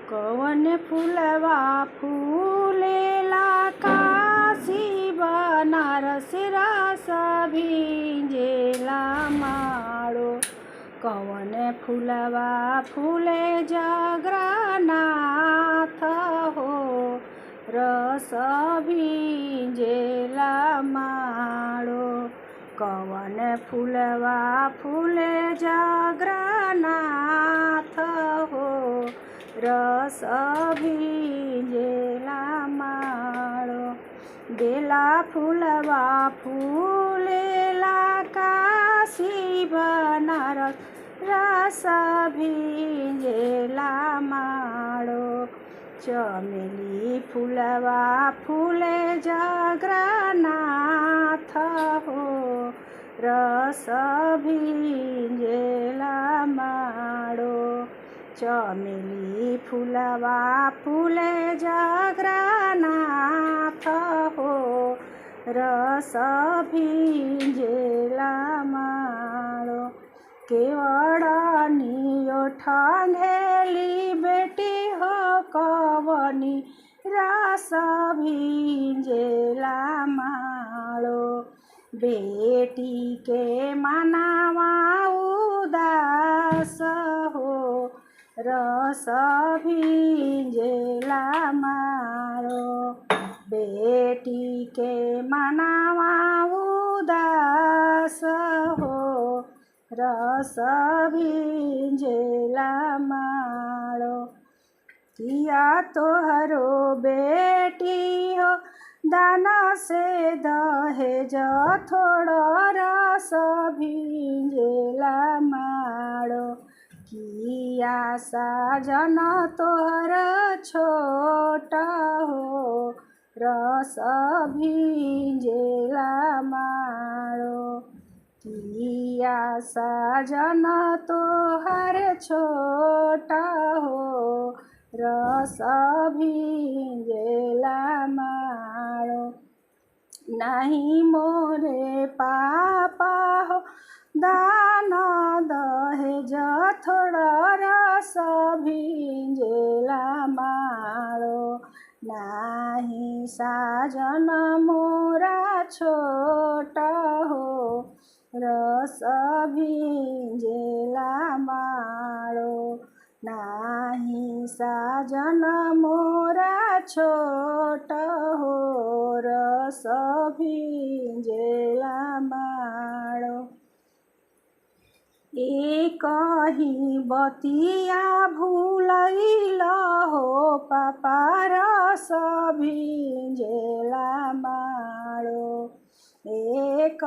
कवन फूलवा फूलेला काशी बनारस रस भिंजेला माड़ो। कवन फूलवा फूले जगन्नाथ हो रस भिंजेला माड़ो। कवन फूलवा फूले जगन्नाथ हो रस भिंजेला माड़ो। बेला फूलवा फूलेला काशी बनारस रस भिंजेला माड़ो। चमेली फूलवा फूले जगन्नाथ हो रस भिंजेला माड़ो। चमेली फूलवा फूले जगन्नाथ हो रस भिंजेला माड़ो। केवड़नी ओठंगेली बेटी हो कवनी रस भिंजेला माड़ो। बेटी के मनावा उदास हो रस भिंजेला माड़ो। बेटी के मनावा उदास हो रस भिंजेला माड़ो। किया तोहरो बेटी हो दाना से दहेज थोड़ा रस भिंजेला माड़ो। किया साजन तोहर छोट हो रस भिंजेला माड़ो। किया साजन तोहर छोट हो रस भिंजेला माड़ो। नहीं मोरे पापा हो दाना दहेज थोड़ा रस भिंजेला माड़ो। नाही साजन मोरा छोट हो रस भिंजेला माड़ो। नाही साजन मोरा छोट हो रस भिंजेला माड़ो। एक ही बतिया भूलैल हो पापा रस भिंजेला माड़ो। एक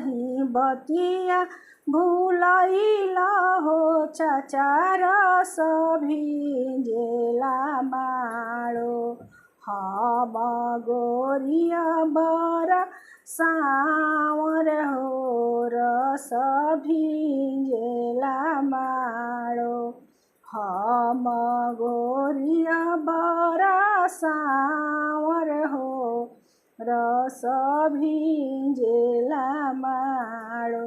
ही बतिया भूलैल हो चाचा रस भिंजेला माड़ो। हम गोरिया बर सावर हो रस भिंजेला माड़ो। हम गोरिया बर सावर हो रस भिंजेला माड़ो।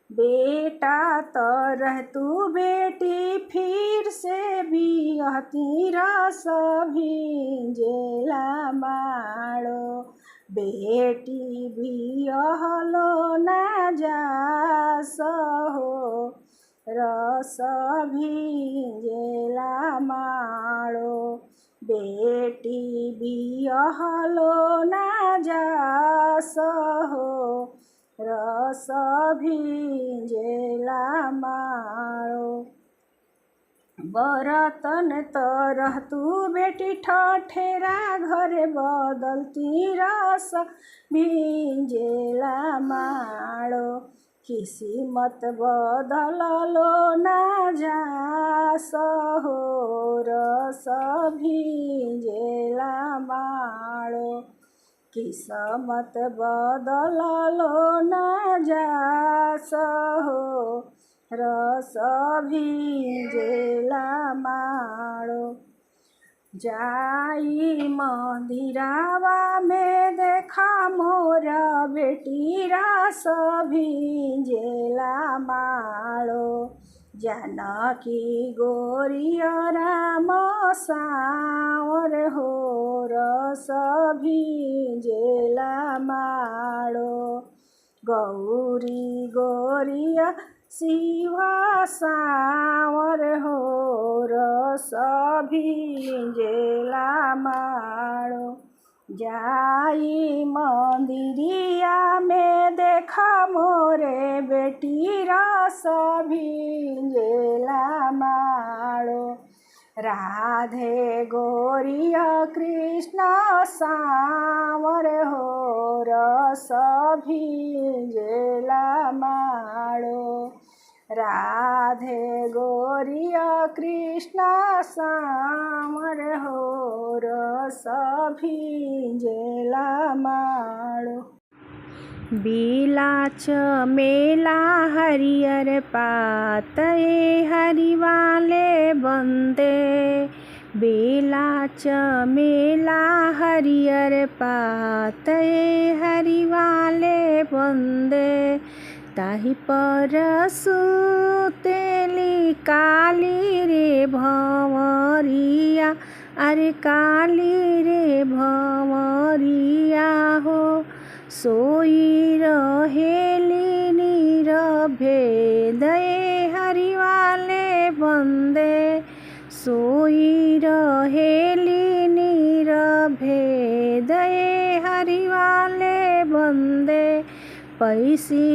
बेटा तो रहतू बेटी फिर से बिहती रस भिंजेला माड़ो। बेटी बिहलो ना जास हो रस भिंजेला माड़ो। बेटी बिहलो ना जास हो रस भिंजेला माड़ो। बरतन तो रहतू बेटी ठठेरा घरे बदलती रस भिंजेला माड़ो। किस्मत बदललो ना जास हो रस भिंजेला माड़ो। किस्मत बदललो ना जास हो रस भिंजेला माड़ो। जाई मंदिरावा में देखा मोर बेटी रस भिंजेला माड़ो। जानकी गोरिया राम सावर हो रस भिजेला माडो गौरी गोरिया शिव सावर हो रस भिजेला माडो जाई मंदिरिया में देखा मोरे बेटी रस भिजेला माडो राधे गोरिया कृष्ण सावर हो रस भिजेला माडो राधे गोरिया कृष्ण सावर हो रस भिजेला माडो बेला चमेला हरियर पातए हरिवाले बंदे बेला चमेला हरियर पातए हरिवाले बंदे ताहि पर सुतेली काली रे भंवरिया अरे काली रे भंवरिया हो सोई रहेली नीरभे दये हरिवाले बंदे सोई रहेली नीरभे दये हरिवाले बंदे पैसी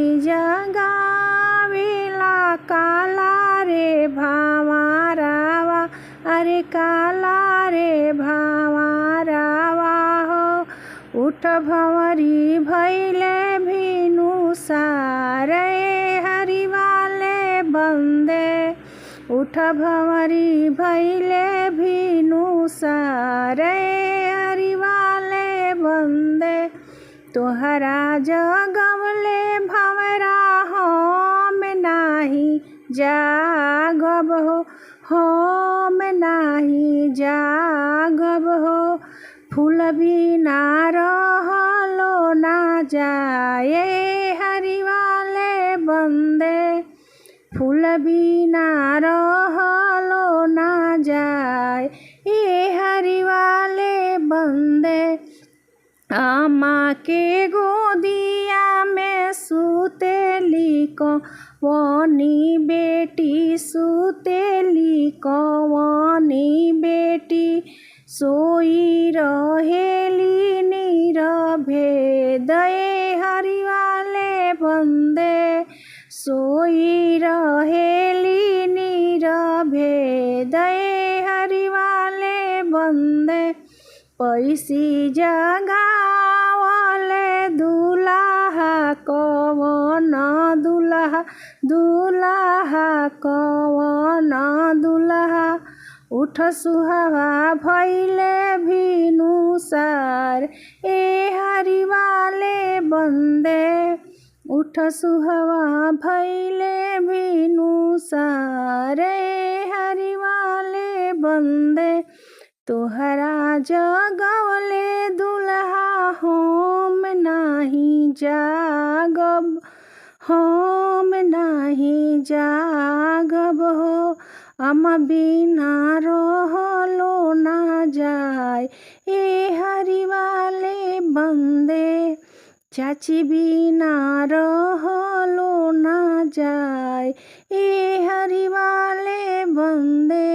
जगावेला काला रे भामारावा अरे काला रे भामारावा हो उठ भंवरी भैले भीनु सारे हरिवाले बंदे उठ भंवरी भैले भीनु सारे हरिवाले बंदे तोहरा जगवले भंवरा हम नाही जागब हो हम नाही जागब हो फूल बिना रहलो ना जाए हरिवाले बंदे फूल बिना रहलो ना जाए ए हरिवाले बंदे अम्मा के गोदिया में सुतेली कौनी बेटी सुतेली कौनी बेटी सोई रहेली नीरभे दये हरिवाले बंदे सोई रहेली नीरभे दये हरिवाले बंदे पैसी जगावले दुल्हा कवन दुल्हा दुल्हा कवन दुल्हा उठ सुहावा भैले भीनु सार ए हरिवाले बंदे उठ सुहावा भैले भीनु सार ए हरिवाले बंदे तोहरा जगवले दुल्हा हम नाही जागब हम नाही जागब हो अम्मा बिना रहलो ना जाए ए हरिवाले बंदे चाची बिना रहलो ना जाए ए हरिवाले बंदे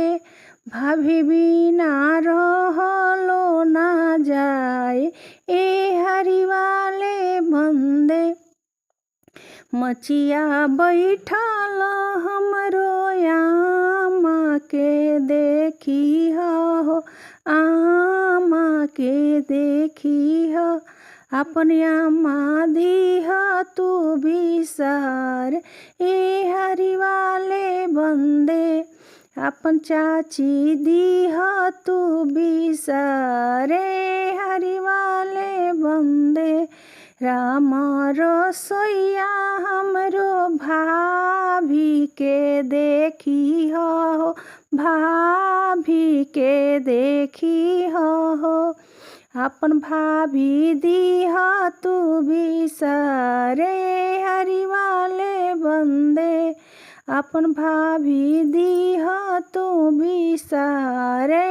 भाभी बिना रहलो ना जाए ए हरिवाले बंदे मचिया बैठल हमरो आमा के देखी हो आमा के देखी हो अपन आमा दीह तू बिसार ए हरिवाले बंदे अपन चाची दीह तू बिसारे हरिवाले बंदे राम रसोइया हमरो भाभी के देखी हो भाभी के देखी हो अपन भाभी दीह तू बिसारे हरिवाले बंदे अपन भाभी दीह तू बिसारे